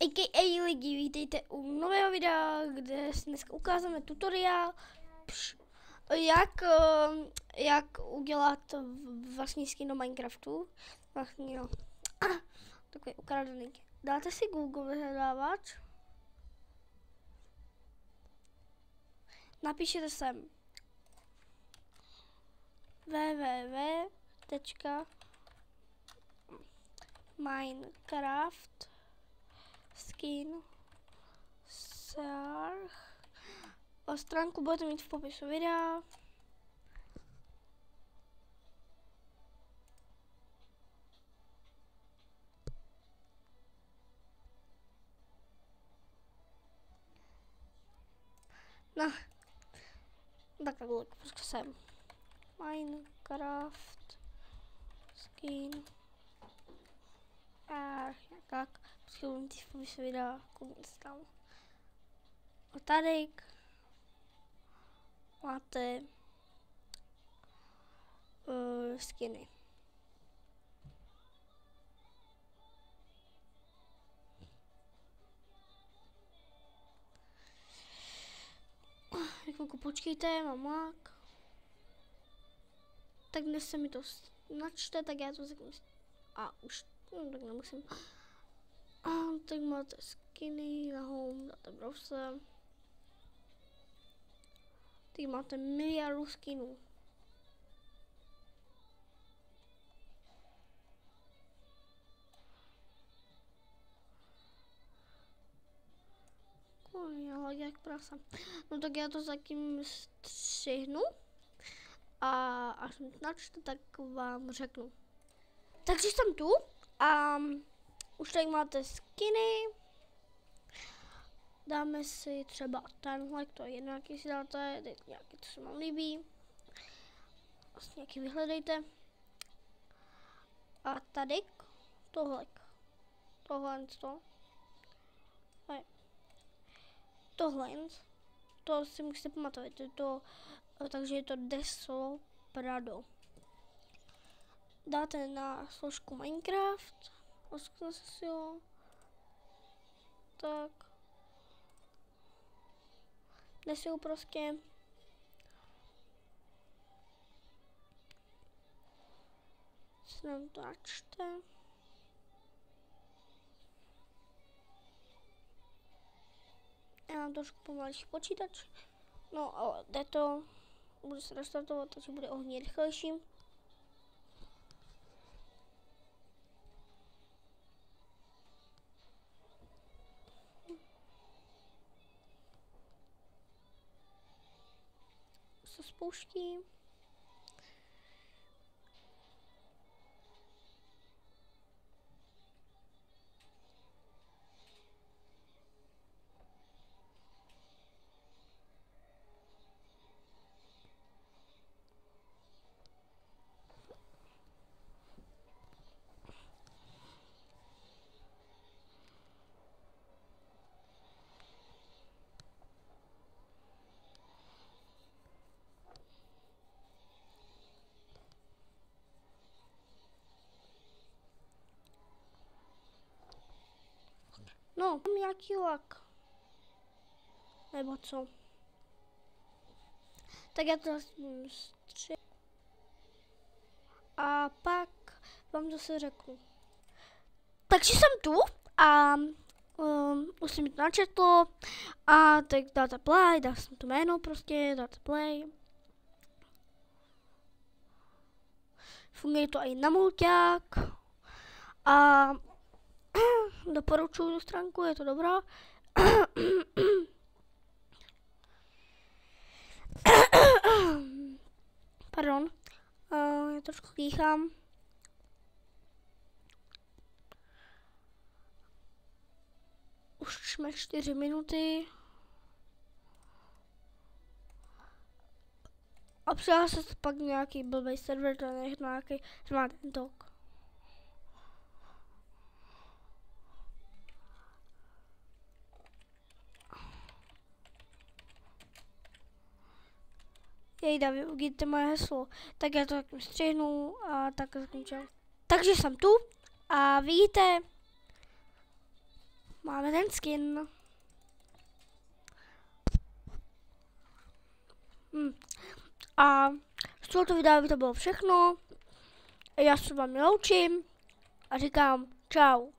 AKA lidi, vítejte u nového videa, kde si dneska ukážeme tutoriál, jak udělat vlastní skin do Minecraftu. Vlastně no, takový ukradený. Dáte si Google vyhledávač, napíšete sem www.minecraft skin Sarch. Stránku budete mít v popisu videa. No, takhle prostě sem Minecraft skin jak přijďte v popisu videa, koukněte se tam. A tady máte skiny. Chvilku počkejte, mám lák. Tak dnes se mi to načte, tak já to řeknu. A už, no, tak nemusím. A tak máte skiny na home, dáte browser. Teď máte miliardu skinů. Jak prasa. No tak já to zatím střihnu a až mi načte, tak vám řeknu. Takže jsem tu a už tady máte skiny. Dáme si třeba tenhle, to je jedno, jaký si dáte, teď nějaký, co se vám líbí. Vlastně nějaký vyhledejte. A tady tohle to si musíte pamatovat, takže je to Deso Prado. Dáte na složku Minecraft, oskne si ho, tak, jde si ho prostě, se nám to načte. Já mám trošku pomalejší počítač, no ale jde to, bude se restartovat, takže bude o hodně rychlejší. Se spouští. No, mám nějaký lak. Nebo co? Tak já to střih. A pak vám zase řeknu. Takže jsem tu a už se mi to načetlo. A tak dáte play, dá jsem to jméno prostě, dáte play. Funguje to i na mulťák. A doporučuji tu stránku, je to dobrá. Pardon, já trošku dýchám. Už jsme 4 minuty. A přidá se pak nějaký blbej server, to je nějaký, že má ten tok. Jejda, vy uvidíte moje heslo. Tak já to tak střihnu a tak skončím. Takže jsem tu a vidíte, Máme ten skin. A z tohoto videa by to bylo všechno. Já se vám loučím a říkám čau.